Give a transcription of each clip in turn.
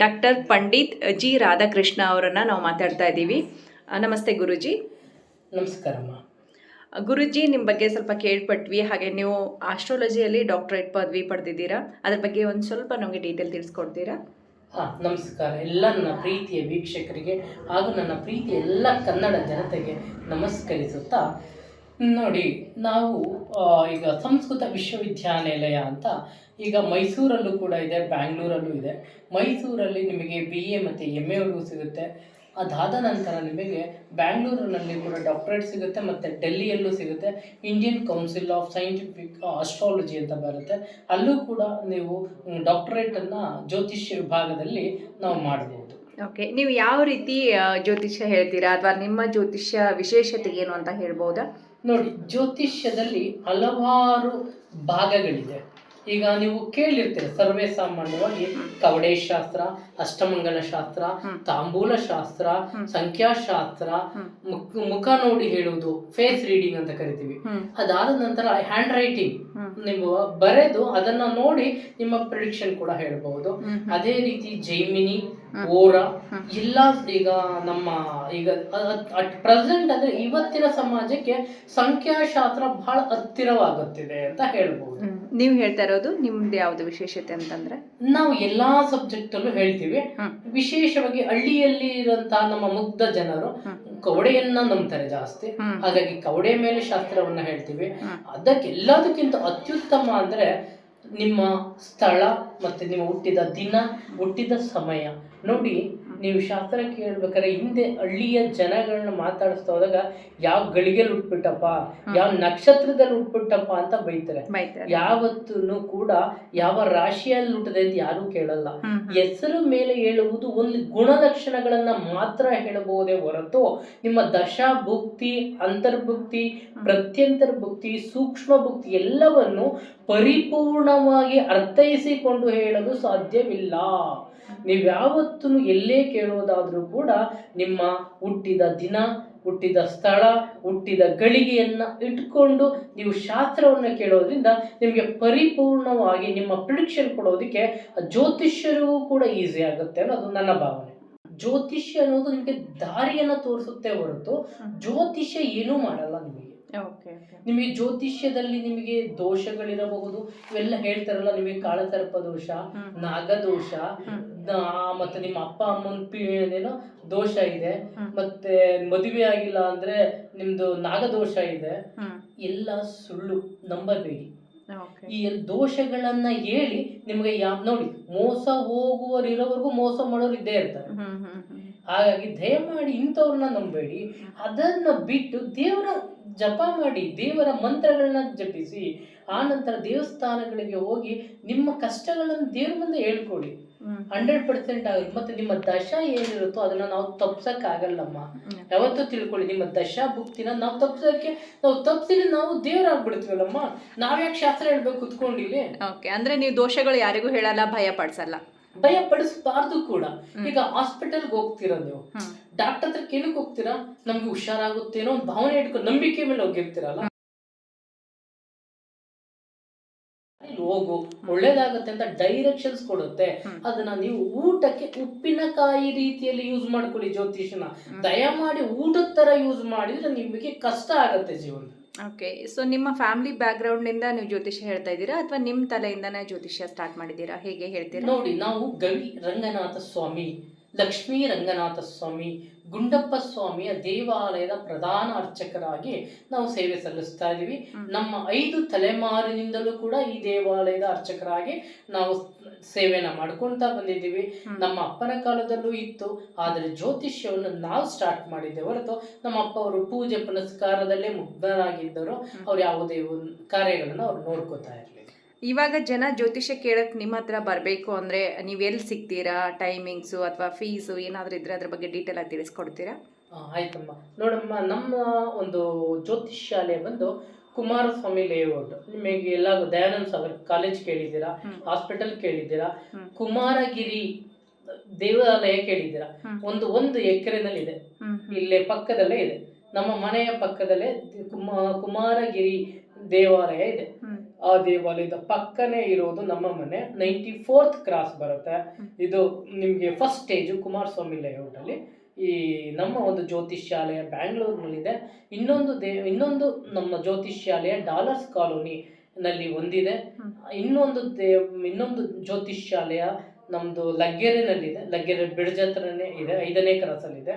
Doctor Pandit G Radhakrishna ಅವರನ್ನು ನಾವು ಮಾತಾಡ್ತಾ ಇದ್ದೀವಿ. ನಮಸ್ತೆ ಗುರುಜಿ. ನಮಸ್ಕಾರಮ್ಮ. ಗುರುಜಿ, ನಿಮ್ಮ ಬಗ್ಗೆ ಸ್ವಲ್ಪ ಕೇಳ್ಪಟ್ವಿ. ಹಾಗೆ ನೀವು ಆಸ್ಟ್ರಾಲಜಿಯಲ್ಲಿ ಡಾಕ್ಟರೇಟ್ ಪದವಿ ಪಡೆದಿದ್ದೀರಾ. ಅದ್ರ ಬಗ್ಗೆ ಒಂದು ಸ್ವಲ್ಪ ನಮಗೆ ಡೀಟೇಲ್ ತಿಳಿಸ್ಕೊಡ್ತೀರಾ? ನಮಸ್ಕಾರ. ಎಲ್ಲ ನನ್ನ ಪ್ರೀತಿಯ ವೀಕ್ಷಕರಿಗೆ ಹಾಗೂ ನನ್ನ ಪ್ರೀತಿಯ ಎಲ್ಲ ಕನ್ನಡ ಜನತೆಗೆ ನಮಸ್ಕರಿಸುತ್ತಾ, ನೋಡಿ, ನಾವು ಈಗ ಸಂಸ್ಕೃತ ವಿಶ್ವವಿದ್ಯಾನಿಲಯ ಅಂತ ಈಗ ಮೈಸೂರಲ್ಲೂ ಕೂಡ ಇದೆ, ಬ್ಯಾಂಗ್ಳೂರಲ್ಲೂ ಇದೆ. ಮೈಸೂರಲ್ಲಿ ನಿಮಗೆ BA ಮತ್ತು MAವರೆಗೂ ಸಿಗುತ್ತೆ. ಅದಾದ ನಂತರ ನಿಮಗೆ ಬ್ಯಾಂಗ್ಳೂರಿನಲ್ಲಿ ಕೂಡ ಡಾಕ್ಟರೇಟ್ ಸಿಗುತ್ತೆ ಮತ್ತು ಡೆಲ್ಲಿಯಲ್ಲೂ ಸಿಗುತ್ತೆ. Indian council of scientific astrology ಅಂತ ಬರುತ್ತೆ, ಅಲ್ಲೂ ಕೂಡ ನೀವು ಡಾಕ್ಟರೇಟನ್ನು ಜ್ಯೋತಿಷ್ಯ ವಿಭಾಗದಲ್ಲಿ ನಾವು ಮಾಡ್ಬೋದು. ಓಕೆ, ನೀವು ಯಾವ ರೀತಿ ಜ್ಯೋತಿಷ್ಯ ಹೇಳ್ತೀರಾ, ಅಥವಾ ನಿಮ್ಮ ಜ್ಯೋತಿಷ್ಯ ವಿಶೇಷತೆ ಏನು ಅಂತ ಹೇಳ್ಬೋದಾ? ನೋಡಿ, ಜ್ಯೋತಿಷ್ಯದಲ್ಲಿ ಹಲವಾರು ಭಾಗಗಳಿದೆ. ಈಗ ನೀವು ಕೇಳಿರ್ತೀರ ಸರ್ವೇ ಸಾಮಾನ್ಯವಾಗಿ ಕವಡೆ ಶಾಸ್ತ್ರ, ಅಷ್ಟಮಂಗಲ ಶಾಸ್ತ್ರ, ತಾಂಬೂಲ ಶಾಸ್ತ್ರ, ಸಂಖ್ಯಾಶಾಸ್ತ್ರ, ಮುಖ ನೋಡಿ ಹೇಳುವುದು, ಫೇಸ್ ರೀಡಿಂಗ್ ಅಂತ ಕರಿತೀವಿ. ಅದಾದ ನಂತರ ಹ್ಯಾಂಡ್ ರೈಟಿಂಗ್, ನೀವು ಬರೆದು ಅದನ್ನ ನೋಡಿ ನಿಮ್ಮ ಪ್ರಿಡಿಕ್ಷನ್ ಕೂಡ ಹೇಳ್ಬಹುದು. ಅದೇ ರೀತಿ ಜೈಮಿನಿ, ಓರ ಎಲ್ಲ ಈಗ ನಮ್ಮ ಈಗ ಅಟ್ ಪ್ರೆಸೆಂಟ್ ಅಂದ್ರೆ ಇವತ್ತಿನ ಸಮಾಜಕ್ಕೆ ಸಂಖ್ಯಾಶಾಸ್ತ್ರ ಬಹಳ ಹತ್ತಿರವಾಗುತ್ತಿದೆ ಅಂತ ಹೇಳ್ಬಹುದು. ನೀವು ಹೇಳ್ತಾ ಇರೋದು ನಿಮ್ದು ಯಾವ್ದು ವಿಶೇಷತೆ ಅಂತಂದ್ರೆ? ನಾವು ಎಲ್ಲಾ ಸಬ್ಜೆಕ್ಟ್ ಅಲ್ಲೂ ಹೇಳ್ತೀವಿ. ವಿಶೇಷವಾಗಿ ಹಳ್ಳಿಯಲ್ಲಿ ಇರುವಂತಹ ನಮ್ಮ ಮುಗ್ಧ ಜನರು ಕವಡೆಯನ್ನ ನಂಬ್ತಾರೆ ಜಾಸ್ತಿ. ಹಾಗಾಗಿ ಕವಡೆ ಮೇಲೆ ಶಾಸ್ತ್ರವನ್ನ ಹೇಳ್ತೀವಿ. ಅದಕ್ಕೆಲ್ಲದಕ್ಕಿಂತ ಅತ್ಯುತ್ತಮ ಅಂದ್ರೆ ನಿಮ್ಮ ಸ್ಥಳ ಮತ್ತೆ ನೀವು ಹುಟ್ಟಿದ ದಿನ, ಹುಟ್ಟಿದ ಸಮಯ ನೋಡಿ. ನೀವು ಶಾಸ್ತ್ರ ಕೇಳ್ಬೇಕಾದ್ರೆ ಹಿಂದೆ ಹಳ್ಳಿಯ ಜನಗಳನ್ನ ಮಾತಾಡಿಸ್ತಾ ಹೋದಾಗ ಯಾವ ಗಳಿಗೆಯಲ್ಲಿ ಹುಟ್ಬಿಟ್ಟಪ್ಪ, ಯಾವ ನಕ್ಷತ್ರದಲ್ಲಿ ಹುಟ್ಬಿಟ್ಟಪ್ಪ ಅಂತ ಬೈತಾರೆ. ಯಾವತ್ತೂ ಕೂಡ ಯಾವ ರಾಶಿಯಲ್ಲಿ ಹುಟ್ಟದೆ ಅಂತ ಯಾರು ಕೇಳಲ್ಲ. ಹೆಸರು ಮೇಲೆ ಹೇಳುವುದು ಒಂದು ಗುಣಲಕ್ಷಣಗಳನ್ನ ಮಾತ್ರ ಹೇಳಬಹುದೇ ಹೊರತು ನಿಮ್ಮ ದಶಾ ಭುಕ್ತಿ, ಅಂತರ್ಭುಕ್ತಿ, ಪ್ರತ್ಯಂತರ ಭುಕ್ತಿ, ಸೂಕ್ಷ್ಮ ಭುಕ್ತಿ ಎಲ್ಲವನ್ನು ಪರಿಪೂರ್ಣವಾಗಿ ಅರ್ಥೈಸಿಕೊಂಡು ಹೇಳಲು ಸಾಧ್ಯವಿಲ್ಲ. ನೀವ್ಯಾವತ್ತೂ ಎಲ್ಲೇ ಕೇಳೋದಾದ್ರೂ ಕೂಡ ನಿಮ್ಮ ಹುಟ್ಟಿದ ದಿನ, ಹುಟ್ಟಿದ ಸ್ಥಳ, ಹುಟ್ಟಿದ ಗಳಿಗೆಯನ್ನ ಇಟ್ಕೊಂಡು ನೀವು ಶಾಸ್ತ್ರವನ್ನ ಕೇಳೋದ್ರಿಂದ ನಿಮಗೆ ಪರಿಪೂರ್ಣವಾಗಿ ನಿಮ್ಮ ಪ್ರಿಡಿಕ್ಷನ್ ಕೊಡೋದಕ್ಕೆ ಜ್ಯೋತಿಷ್ಯರಿಗೂ ಕೂಡ ಈಸಿ ಆಗುತ್ತೆ ಅನ್ನೋದು ನನ್ನ ಭಾವನೆ. ಜ್ಯೋತಿಷ್ಯ ಅನ್ನೋದು ನಿಮಗೆ ದಾರಿಯನ್ನ ತೋರಿಸುತ್ತೆ ಹೊರತು ಜ್ಯೋತಿಷ್ಯ ಏನೂ ಮಾಡಲ್ಲ ನಿಮಗೆ. ನಿಮಗೆ ಜ್ಯೋತಿಷ್ಯದಲ್ಲಿ ನಿಮಗೆ ದೋಷಗಳಿರಬಹುದು, ಇವೆಲ್ಲ ಹೇಳ್ತಾರಲ್ಲ, ನಿಮಗೆ ಕಾಳಸರ್ಪ ದೋಷ, ನಾಗದೋಷ, ಮತ್ತೆ ನಿಮ್ಮ ಅಪ್ಪ ಅಮ್ಮನ ದೋಷ ಇದೆ, ಮತ್ತೆ ಮದುವೆ ಆಗಿಲ್ಲ ಅಂದ್ರೆ ನಿಮ್ದು ನಾಗದೋಷ ಇದೆ. ಎಲ್ಲ ಸುಳ್ಳು, ನಂಬಬೇಡಿ. ಈ ದೋಷಗಳನ್ನ ಹೇಳಿ ನಿಮಗೆ ನೋಡಿ, ಮೋಸ ಹೋಗುವವರಿರೋವರೆಗೂ ಮೋಸ ಮಾಡೋರು ಇದ್ದೇ ಇರ್ತಾರೆ. ಹಾಗಾಗಿ ದಯಮಾಡಿ ಇಂಥವ್ರನ್ನ ನಂಬೇಡಿ. ಅದನ್ನ ಬಿಟ್ಟು ದೇವರ ಜಪ ಮಾಡಿ, ದೇವರ ಮಂತ್ರಗಳನ್ನ ಜಪಿಸಿ, ಆ ನಂತರ ದೇವಸ್ಥಾನಗಳಿಗೆ ಹೋಗಿ ನಿಮ್ಮ ಕಷ್ಟಗಳನ್ನು ದೇವ್ರ ಮುಂದೆ ಹೇಳ್ಕೊಡಿ. 100% ಆಗುತ್ತೆ. ಮತ್ತೆ ನಿಮ್ಮ ದಶಾ ಏನಿರುತ್ತೋ ಅದನ್ನ ನಾವು ತಪ್ಸಕ್ ಆಗಲ್ಲಮ್ಮ. ಯಾವತ್ತೂ ತಿಳ್ಕೊಳ್ಳಿ, ನಿಮ್ಮ ದಶಾ ಭುಕ್ತಿನ ನಾವು ತಪ್ಸಿದ್ರೆ ನಾವು ದೇವರಾಗ್ಬಿಡ್ತೀವಲ್ಲಮ್ಮ. ನಾವ್ಯಾಕೆ ಶಾಸ್ತ್ರ ಹೇಳ್ಬೇಕು ಕುತ್ಕೊಂಡಿಲ್ಲಿ? ಅಂದ್ರೆ ನೀವು ದೋಷಗಳು ಯಾರಿಗೂ ಹೇಳಲ್ಲ, ಭಯ ಪಡಿಸಲ್ಲ. ಭಯ ಪಡಿಸಬಾರ್ದು ಕೂಡ. ಈಗ ಹಾಸ್ಪಿಟಲ್ಗೆ ಹೋಗ್ತೀರಾ, ನೀವು ಡಾಕ್ಟರ್ ಹತ್ರ ಏನಕ್ಕೆ ಹೋಗ್ತೀರಾ? ನಮ್ಗೆ ಹುಷಾರಾಗುತ್ತೇನೋ ಒಂದು ಭಾವನೆ ಇಟ್ಕೊಂಡು ನಂಬಿಕೆ ಮೇಲೆ ಹೋಗಿರ್ತೀರಲ್ಲ, ಹೋಗು ಒಳ್ಳೇದಾಗುತ್ತೆ ಅಂತ ಡೈರೆಕ್ಷನ್ಸ್ ಕೊಡುತ್ತೆ. ಅದನ್ನ ನೀವು ಊಟಕ್ಕೆ ಉಪ್ಪಿನಕಾಯಿ ರೀತಿಯಲ್ಲಿ ಯೂಸ್ ಮಾಡ್ಕೊಳ್ಳಿ. ಜ್ಯೋತಿಷನ ದಯಮಾಡಿ ಊಟದ ತರ ಯೂಸ್ ಮಾಡಿದ್ರೆ ನಿಮಗೆ ಕಷ್ಟ ಆಗತ್ತೆ ಜೀವನ. ಓಕೆ, ಸೊ ನಿಮ್ಮ ಫ್ಯಾಮಿಲಿ ಬ್ಯಾಕ್ಗ್ರೌಂಡ್ ನಿಂದ ನೀವು ಜ್ಯೋತಿಷ್ಯ ಹೇಳ್ತಾ ಇದ್ದೀರಾ, ಅಥವಾ ನಿಮ್ಮ ತಲೆಯಿಂದನೇ ಜ್ಯೋತಿಷ್ಯ ಸ್ಟಾರ್ಟ್ ಮಾಡಿದ್ದೀರಾ? ಹೇಗೆ ಹೇಳ್ತೀರಾ? ನೋಡಿ, ನಾವು ಗವಿ ರಂಗನಾಥ ಸ್ವಾಮಿ, ಲಕ್ಷ್ಮೀ ರಂಗನಾಥ ಸ್ವಾಮಿ, ಗುಂಡಪ್ಪ ಸ್ವಾಮಿಯ ದೇವಾಲಯದ ಪ್ರಧಾನ ಅರ್ಚಕರಾಗಿ ನಾವು ಸೇವೆ ಸಲ್ಲಿಸ್ತಾ ಇದ್ದೀವಿ. ನಮ್ಮ 5 ತಲೆಮಾರಿನಿಂದಲೂ ಕೂಡ ಈ ದೇವಾಲಯದ ಅರ್ಚಕರಾಗಿ ನಾವು ಸೇವೆನ ಮಾಡ್ಕೊಳ್ತಾ ಬಂದಿದ್ದೀವಿ. ನಮ್ಮ ಅಪ್ಪನ ಕಾಲದಲ್ಲೂ ಇತ್ತು, ಆದರೆ ಜ್ಯೋತಿಷ್ಯವನ್ನು ನಾವು ಸ್ಟಾರ್ಟ್ ಮಾಡಿದ್ದೆ ಹೊರತು ನಮ್ಮ ಅಪ್ಪ ಅವರು ಪೂಜೆ ಪುನಸ್ಕಾರದಲ್ಲೇ ಮುಗ್ಧರಾಗಿದ್ದರು. ಅವ್ರು ಯಾವುದೇ ಕಾರ್ಯಗಳನ್ನು ಅವ್ರು ನೋಡ್ಕೋತಾ ಇರಲಿಲ್ಲ. ಇವಾಗ ಜನ ಜ್ಯೋತಿಷ್ಯ ಕೇಳಕ್ಕೆ ನಿಮ್ಮ ಹತ್ರ ಬರಬೇಕು ಅಂದರೆ ನೀವು ಎಲ್ಲಿ ಸಿಗ್ತೀರಾ? ಟೈಮಿಂಗ್ಸು ಅಥವಾ ಫೀಸು ಏನಾದರೂ ಇದ್ರೆ ಅದ್ರ ಬಗ್ಗೆ ಡೀಟೇಲ್ ಆಗಿ ತಿಳಿಸ್ಕೊಡ್ತೀರಾ? ಆಯ್ತಮ್ಮ. ನೋಡಮ್ಮ, ನಮ್ಮ ಒಂದು ಜ್ಯೋತಿಷ್ಯಾಲಯ ಬಂದು ಕುಮಾರಸ್ವಾಮಿ ಲೇಔಟ್. ನಿಮಗೆ ಎಲ್ಲ ದಯಾನಂದ ಸಾಗರ್ ಕಾಲೇಜ್ ಕೇಳಿದ್ದೀರಾ, ಹಾಸ್ಪಿಟಲ್ ಕೇಳಿದ್ದೀರಾ, ಕುಮಾರಗಿರಿ ದೇವಾಲಯ ಕೇಳಿದ್ದೀರಾ? ಒಂದು ಎಕರೆನಲ್ಲಿ ಇದೆ, ಇಲ್ಲೇ ಪಕ್ಕದಲ್ಲೇ ಇದೆ. ನಮ್ಮ ಮನೆಯ ಪಕ್ಕದಲ್ಲೇ ಕುಮಾರಗಿರಿ ದೇವಾಲಯ ಇದೆ. ಆ ದೇವಾಲಯದ ಪಕ್ಕನೇ ಇರೋದು ನಮ್ಮ ಮನೆ. 94th ಕ್ರಾಸ್ ಬರುತ್ತೆ. ಇದು ನಿಮಗೆ ಫಸ್ಟ್ ಸ್ಟೇಜು ಕುಮಾರಸ್ವಾಮಿ ಲೇಔಟ್ ಅಲ್ಲಿ ಈ ನಮ್ಮ ಒಂದು ಜ್ಯೋತಿಷ್ಯಾಲಯ ಬ್ಯಾಂಗ್ಳೂರಿನಲ್ಲಿದೆ. ಇನ್ನೊಂದು ನಮ್ಮ ಜ್ಯೋತಿಷ್ಯಾಲಯ ಡಾಲರ್ಸ್ ಕಾಲೋನಿ ನಲ್ಲಿ ಒಂದಿದೆ. ಇನ್ನೊಂದು ಜ್ಯೋತಿಷ್ಯಾಲಯ ನಮ್ದು ಲಗ್ಗೆರೆನಲ್ಲಿದೆ. ಲಗ್ಗೆರೆ ಬ್ರಿಡ್ಜ್ ಹತ್ರನೇ ಇದೆ, 5ನೇ ಕ್ರಾಸಲ್ಲಿದೆ.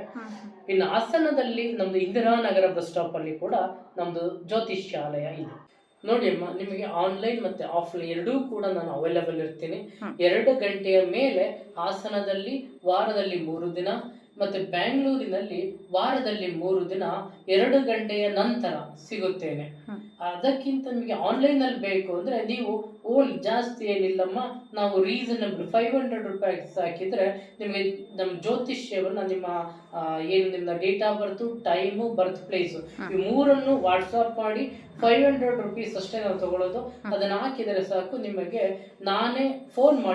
ಇನ್ನು ಹಾಸನದಲ್ಲಿ ನಮ್ದು ಇಂದಿರಾನಗರ ಬಸ್ ಸ್ಟಾಪ್ ಅಲ್ಲಿ ಕೂಡ ನಮ್ದು ಜ್ಯೋತಿಷ್ಯಾಲಯ ಇದೆ. ನೋಡಿ ಅಮ್ಮ, ನಿಮಗೆ ಆನ್ಲೈನ್ ಮತ್ತೆ ಆಫ್ಲೈನ್ ಎರಡೂ ಕೂಡ ನಾನು ಅವೈಲೇಬಲ್ ಇರ್ತೀನಿ. 2 ಗಂಟೆಯ ಮೇಲೆ ಹಾಸನದಲ್ಲಿ ವಾರದಲ್ಲಿ 3 ದಿನ, ಮತ್ತೆ ಬ್ಯಾಂಗ್ಳೂರಿನಲ್ಲಿ ವಾರದಲ್ಲಿ 3 ದಿನ 2 ಗಂಟೆಯ ನಂತರ ಸಿಗುತ್ತೇನೆ. ಅದಕ್ಕಿಂತ ನಿಮಗೆ ಆನ್ಲೈನ್ ಅಲ್ಲಿ ಬೇಕು ಅಂದ್ರೆ ನೀವು ಜಾಸ್ತಿ ಏನಿಲ್ಲಮ್ಮ, ನಾವು ರೀಸನಬಲ್ 500 ರೂಪಾಯಿಸ್ ಹಾಕಿದ್ರೆ ನಿಮಗೆ ನಮ್ಮ ಜ್ಯೋತಿಷ್ಯವನ್ನ ನಿಮ್ಮ date of birth, time, birth place ಈ 3 ವಾಟ್ಸಪ್ ಮಾಡಿ 500 ರೂಪೀಸ್ ಅಷ್ಟೇ ನಾವು ತಗೊಳ್ಳೋದು. ಅದನ್ನ ಹಾಕಿದರೆ ಸಾಕು, ನಿಮಗೆ ನಾನೇ ಫೋನ್ ಮಾಡಿ